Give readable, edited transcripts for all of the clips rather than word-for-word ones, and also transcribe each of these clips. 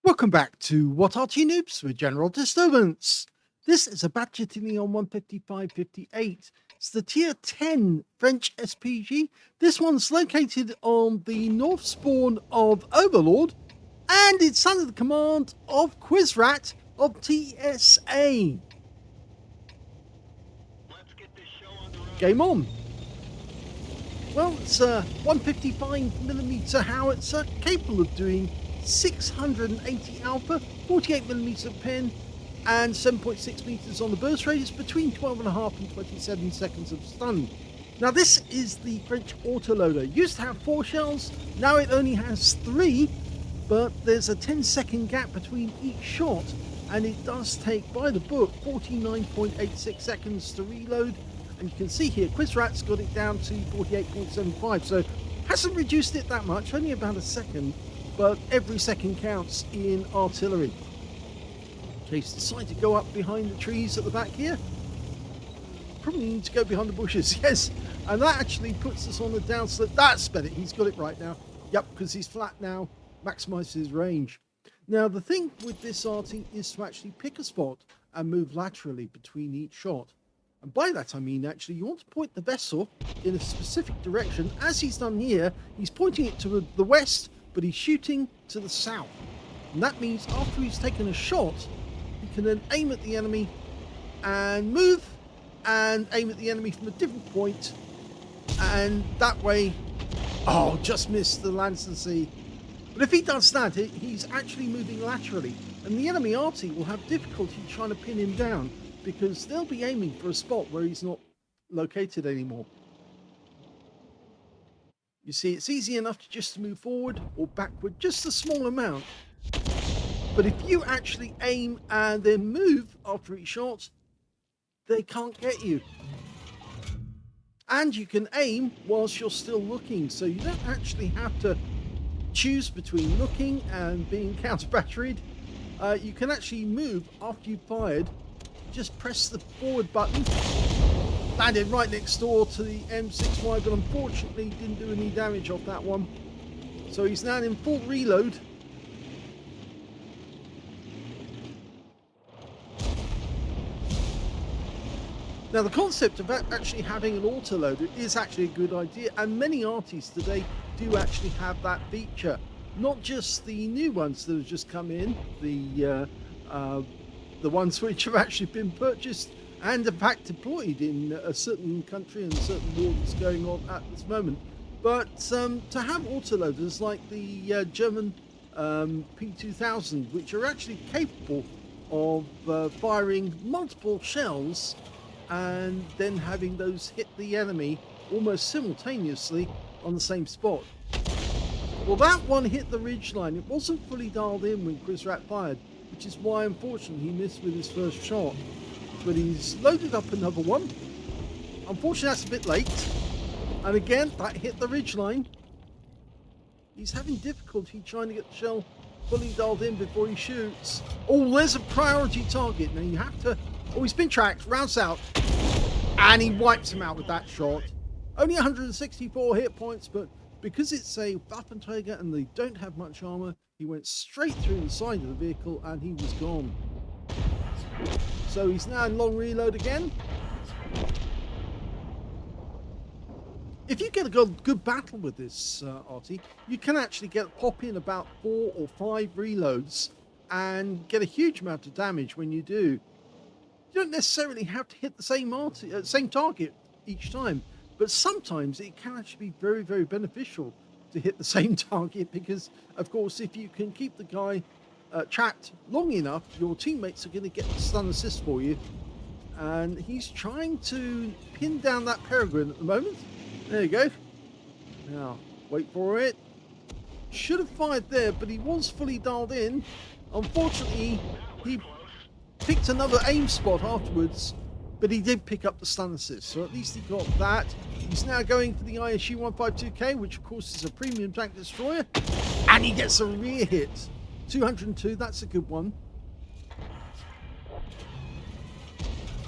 Welcome back to What Arty Noobs with General Disturbance. This is a Bat Châtillon 155-58. It's the Tier 10 French SPG. This one's located on the north spawn of Overlord, and it's under the command of Quizrat of TSA. Game on. Well, it's a 155mm howitzer capable of doing 680 alpha, 48mm pin, and 7.6 meters on the burst radius, between 12.5 and 27 seconds of stun. Now, this is the French autoloader. Used to have 4 shells, now it only has 3, but there's a 10-second gap between each shot, and it does take, by the book, 49.86 seconds to reload. And you can see here, Quizrat's got it down to 48.75, so hasn't reduced it that much, only about a second. But every second counts in artillery. Chase decided to go up behind the trees at the back here. Probably need to go behind the bushes, yes. And that actually puts us on the downslope. That's better. He's got it right now. Yep, because he's flat now. Maximises his range. Now, the thing with this Arty is to actually pick a spot and move laterally between each shot. And by that I mean, actually, you want to point the vessel in a specific direction. As he's done here, he's pointing it to the west, but he's shooting to the south. And that means after he's taken a shot, he can then aim at the enemy and move and aim at the enemy from a different point. And that way, oh, just missed the lands and sea. But if he does that, he's actually moving laterally. And the enemy Arty will have difficulty trying to pin him down because they'll be aiming for a spot where he's not located anymore. You see, it's easy enough to just move forward or backward, just a small amount. But if you actually aim and then move after each shot, they can't get you. And you can aim whilst you're still looking, so you don't actually have to choose between looking and being counter-batteried. You can actually move after you've fired. Just press the forward button. Landed right next door to the M6Y, but unfortunately didn't do any damage off that one. So he's now in full reload. Now, the concept of actually having an autoloader is actually a good idea, and many artists today do actually have that feature. Not just the new ones that have just come in, the ones which have actually been purchased and in fact deployed in a certain country and a certain war that's going on at this moment. But to have autoloaders like the German P2000, which are actually capable of firing multiple shells and then having those hit the enemy almost simultaneously on the same spot. Well, that one hit the ridgeline. It wasn't fully dialed in when Quizrat fired, which is why unfortunately he missed with his first shot. But he's loaded up another one. Unfortunately, that's a bit late. And again, that hit the ridgeline. He's having difficulty trying to get the shell fully dialed in before he shoots. Oh, there's a priority target. Now you have to... Oh, he's been tracked. Rounds out. And he wipes him out with that shot. Only 164 hit points, but because it's a Waffenträger and they don't have much armor, he went straight through the side of the vehicle and he was gone. So he's now in long reload again. If you get a good battle with this Arty, you can actually pop in about 4 or 5 reloads and get a huge amount of damage when you do. You don't necessarily have to hit the same target each time, but sometimes it can actually be very, very beneficial to hit the same target because, of course, if you can keep the guy trapped long enough, your teammates are going to get the stun assist for you. And he's trying to pin down that Peregrine at the moment. There you go. Now, wait for it. Should have fired there, but he was fully dialed in. Unfortunately, he picked another aim spot afterwards, but he did pick up the stun assist, so at least he got that. He's now going for the ISU 152K, which of course is a premium tank destroyer, and he gets a rear hit. 202, that's a good one.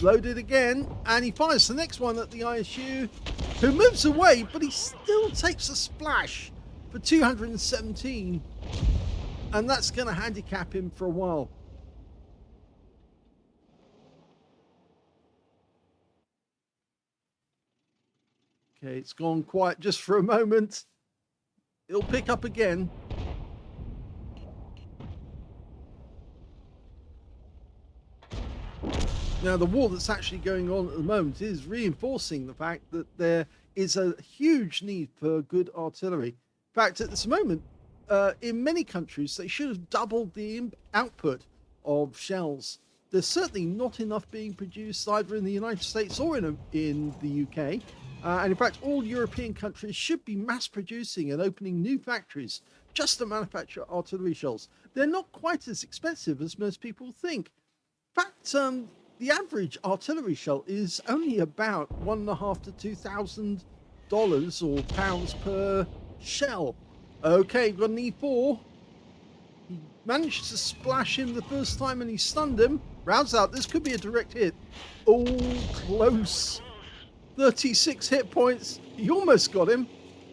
Loaded again, and he fires the next one at the ISU, who moves away, but he still takes a splash for 217. and that's going to handicap him for a while. Okay, it's gone quiet just for a moment. It'll pick up again. Now, the war that's actually going on at the moment is reinforcing the fact that there is a huge need for good artillery. In fact, at this moment, in many countries, they should have doubled the output of shells. There's certainly not enough being produced either in the United States or in the UK. And in fact, all European countries should be mass producing and opening new factories just to manufacture artillery shells. They're not quite as expensive as most people think. In fact, the average artillery shell is only about $1,500 to $2,000 or pounds per shell. Okay, we've got an E4. He managed to splash him the first time and he stunned him. Rounds out. This could be a direct hit. Oh, close. 36 hit points. He almost got him.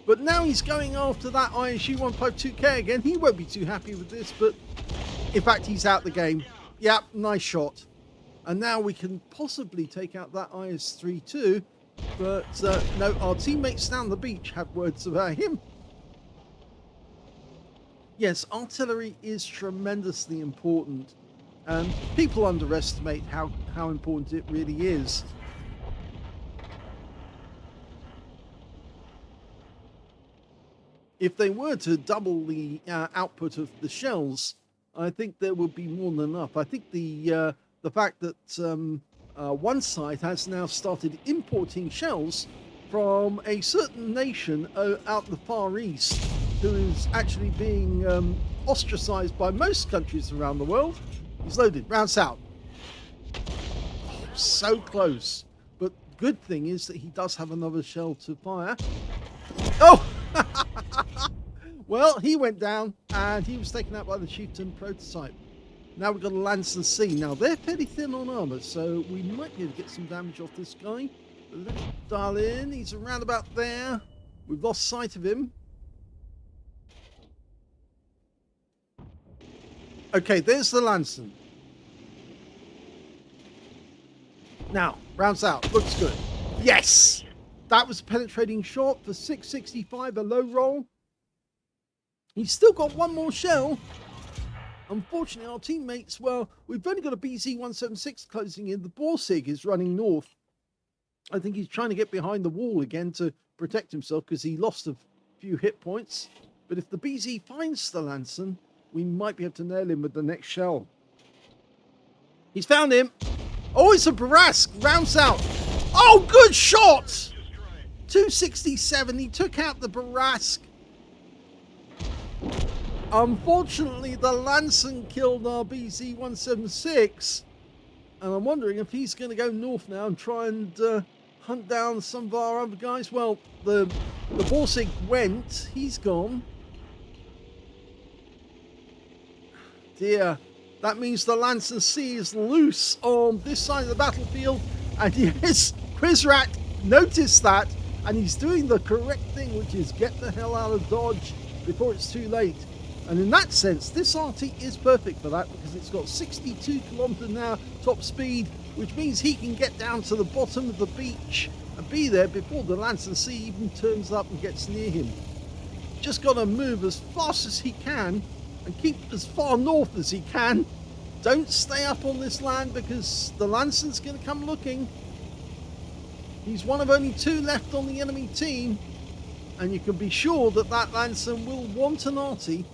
But now he's going after that ISU 152K again. He won't be too happy with this, but in fact, he's out the game. Yep, nice shot. And now we can possibly take out that IS-3 too. But no, our teammates down the beach have words about him. Yes, artillery is tremendously important. And people underestimate how important it really is. If they were to double the output of the shells, I think there would be more than enough. I think the fact that one side has now started importing shells from a certain nation out in the Far East, who is actually being ostracized by most countries around the world. He's loaded. Rounds out. Oh, so close. But good thing is that he does have another shell to fire. Oh! Well, he went down and he was taken out by the Chieftain prototype. Now we've got a Lance and C. Now they're fairly thin on armor, so we might be able to get some damage off this guy. Let's dial in. He's around about there. We've lost sight of him. Okay, there's the Lanson. Now, rounds out. Looks good. Yes! That was a penetrating shot for 665, a low roll. He's still got one more shell. Unfortunately, our teammates, well, we've only got a BZ-176 closing in. The Borsig is running north. I think he's trying to get behind the wall again to protect himself because he lost a few hit points. But if the BZ finds the Lanson, we might be able to nail him with the next shell. He's found him. Oh, it's a Barask. Rounds out. Oh, good shot. 267. He took out the Barask. Unfortunately, the Lanson killed our BZ-176. And I'm wondering if he's going to go north now and try and hunt down some of our other guys. Well, the Borsig went. He's gone. Dear, that means the Lanson C is loose on this side of the battlefield. And yes, Quizrat noticed that. And he's doing the correct thing, which is get the hell out of Dodge before it's too late. And in that sense, this Arty is perfect for that because it's got 62 kilometers an hour top speed, which means he can get down to the bottom of the beach and be there before the Lancer C even turns up and gets near him. Just got to move as fast as he can and keep as far north as he can. Don't stay up on this land because the Lanson's going to come looking. He's one of only two left on the enemy team, and you can be sure that that Lanson will want an Arty.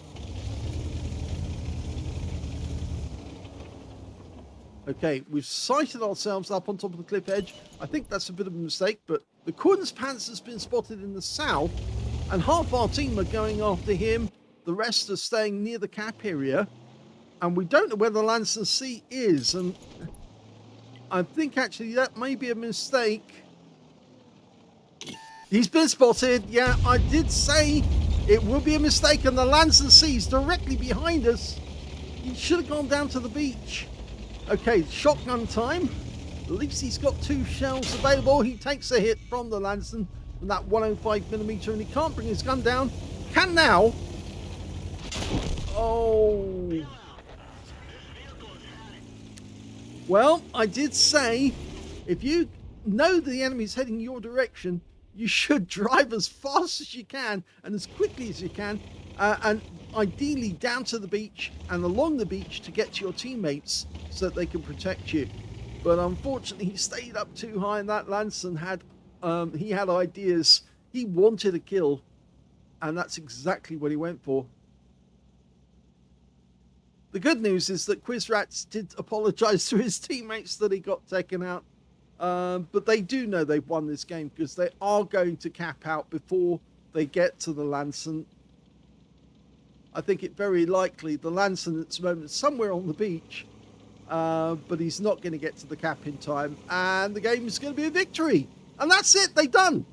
Okay, we've sighted ourselves up on top of the cliff edge. I think that's a bit of a mistake, but the Kunzpanzer's been spotted in the south, and half our team are going after him. The rest are staying near the cap area, and we don't know where the Lancer C is, and I think actually that may be a mistake. He's been spotted. Yeah, I did say it will be a mistake, and the Lancer C is directly behind us. He should have gone down to the beach. Okay, shotgun time. At least he's got two shells available. He takes a hit from the Lanson from that 105mm, and he can't bring his gun down. Can now. Oh. Well, I did say, if you know the enemy's heading your direction, you should drive as fast as you can and as quickly as you can, and ideally down to the beach and along the beach to get to your teammates so that they can protect you. But unfortunately, he stayed up too high, and that Lanson had he had ideas. He wanted a kill, and that's exactly what he went for. The good news is that Quizrat did apologize to his teammates that he got taken out. But they do know they've won this game because they are going to cap out before they get to the Lanson. I think it very likely the Lanson at the moment is somewhere on the beach, but he's not going to get to the cap in time, and the game is going to be a victory. And that's it, they're done.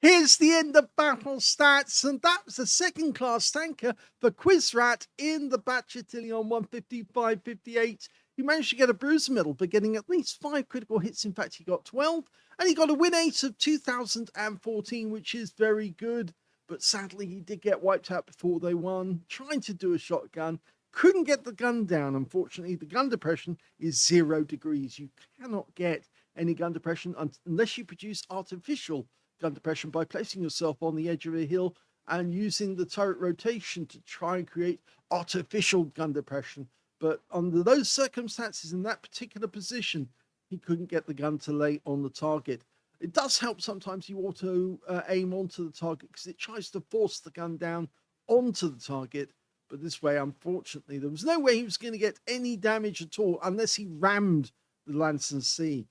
Here's the end of battle stats, and that was a second-class tanker for Quizrat in the Bat Châtillon 155-58. He managed to get a bruiser medal for getting at least 5 critical hits. In fact, he got 12, and he got a win rate of 2014, which is very good. But sadly, he did get wiped out before they won, trying to do a shotgun. Couldn't get the gun down, unfortunately. The gun depression is 0 degrees. You cannot get any gun depression unless you produce artificial gun depression by placing yourself on the edge of a hill and using the turret rotation to try and create artificial gun depression. But under those circumstances, in that particular position, he couldn't get the gun to lay on the target. It does help sometimes you auto aim onto the target because it tries to force the gun down onto the target. But this way, unfortunately, there was no way he was going to get any damage at all unless he rammed the Lanson C.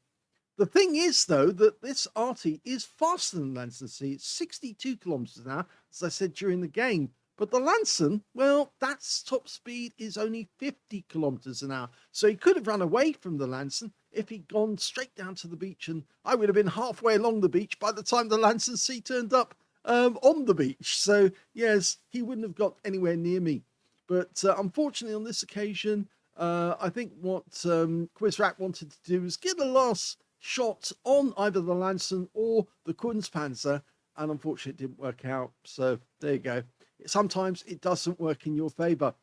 The thing is, though, that this Arty is faster than Lanson C. It's 62 kilometers an hour, as I said during the game. But the Lanson, well, that's top speed is only 50 kilometers an hour. So he could have run away from the Lanson if he'd gone straight down to the beach, and I would have been halfway along the beach by the time the Lanson C turned up on the beach. So, yes, he wouldn't have got anywhere near me. But unfortunately, on this occasion, I think what Quizrat wanted to do was get a last shot on either the Lanson or the Kunstpanzer, and unfortunately it didn't work out. So there you go. Sometimes it doesn't work in your favor.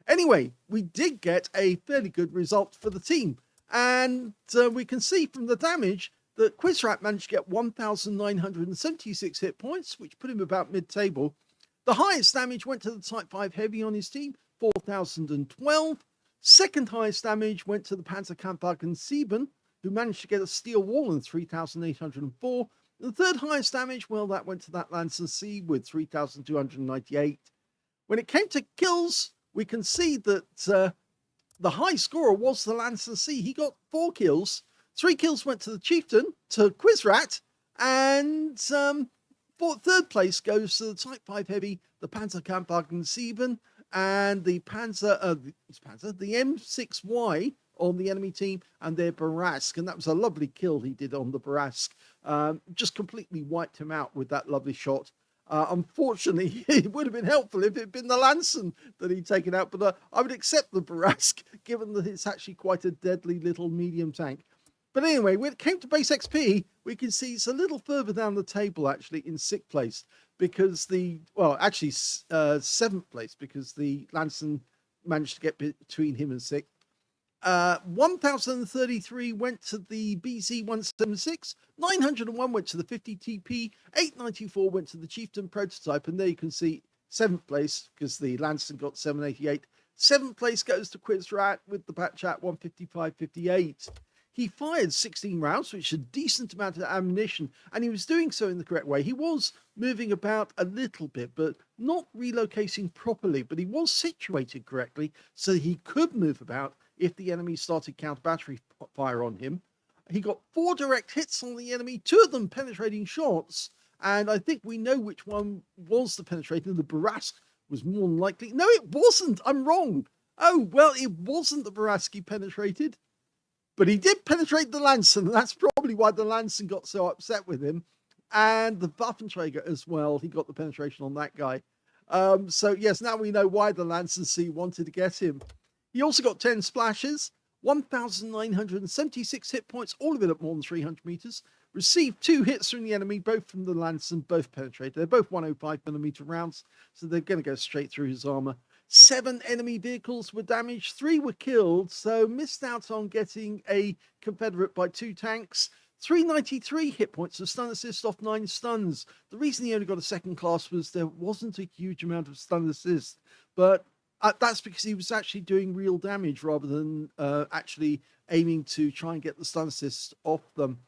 Anyway, we did get a fairly good result for the team, and we can see from the damage that Quizrat managed to get 1,976 hit points, which put him about mid-table. The highest damage went to the Type 5 Heavy on his team, 4,012. Second highest damage went to the Panzerkampfwagen 7, who managed to get a steel wall in 3,804. The third highest damage, well, that went to that Lancer C with 3,298. When it came to kills, we can see that the high scorer was the Lancer C. He got 4 kills. 3 kills went to the Chieftain, to Quizrat, and third place goes to the Type 5 Heavy, the Panzerkampfwagen 7, and the M6Y on the enemy team and their Barask, and that was a lovely kill he did on the Barask. Just completely wiped him out with that lovely shot. Unfortunately, it would have been helpful if it had been the Lanson that he'd taken out, but I would accept the Barask, given that it's actually quite a deadly little medium tank. But anyway, when it came to base XP, we can see it's a little further down the table, actually, in 6th place, because actually 7th place, because the Lanson managed to get between him and 6th. 1,033 went to the BZ-176, 901 went to the 50TP, 894 went to the Chieftain prototype, and there you can see 7th place, because the Lanson got 788. 7th place goes to Quizrat with the Bat Chat 155-58. He fired 16 rounds, which is a decent amount of ammunition, and he was doing so in the correct way. He was moving about a little bit, but not relocating properly, but he was situated correctly, so he could move about if the enemy started counter battery fire on him. He got 4 direct hits on the enemy, 2 of them penetrating shots, and I think we know which one was the penetrating. The Barask was more than likely. No, it wasn't. I'm wrong. Oh, well, it wasn't the Barask he penetrated, but he did penetrate the Lanson, and that's probably why the Lanson got so upset with him. And the Waffenträger as well. He got the penetration on that guy. So, yes, now we know why the Lanson C wanted to get him. He also got 10 splashes. 1,976 hit points, all of it at more than 300 meters. Received 2 hits from the enemy, both from the Lanson, both penetrated. They're both 105mm rounds, so they're going to go straight through his armor. 7 enemy vehicles were damaged, 3 were killed, so missed out on getting a Confederate by 2 tanks. 393 hit points of stun assist off 9 stuns. The reason he only got a second class was there wasn't a huge amount of stun assist, but that's because he was actually doing real damage rather than actually aiming to try and get the stun assist off them.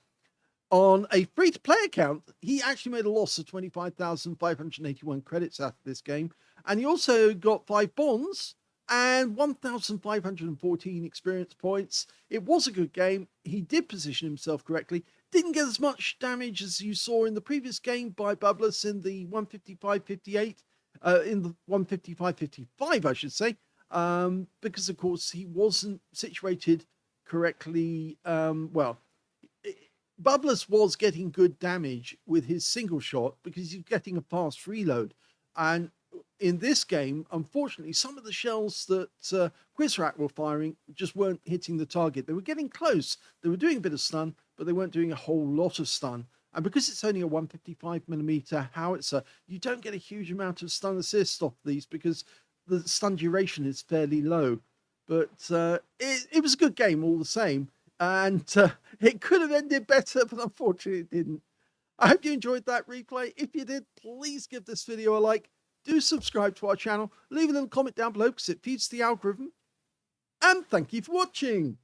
On a free-to-play account, he actually made a loss of 25,581 credits out of this game, and he also got 5 bonds and 1,514 experience points. It was a good game. He did position himself correctly. Didn't get as much damage as you saw in the previous game by Bubbless in the 155-58, in the 155-55, I should say, because, of course, he wasn't situated correctly. Bubbless was getting good damage with his single shot because he's getting a fast reload. And in this game, unfortunately, some of the shells that Quizrat were firing just weren't hitting the target. They were getting close. They were doing a bit of stun, but they weren't doing a whole lot of stun. And because it's only a 155mm howitzer, you don't get a huge amount of stun assist off these because the stun duration is fairly low. But it was a good game all the same. And it could have ended better, but unfortunately it didn't. I hope you enjoyed that replay. If you did, please give this video a like. Do subscribe to our channel. Leave a little comment down below because it feeds the algorithm. And thank you for watching.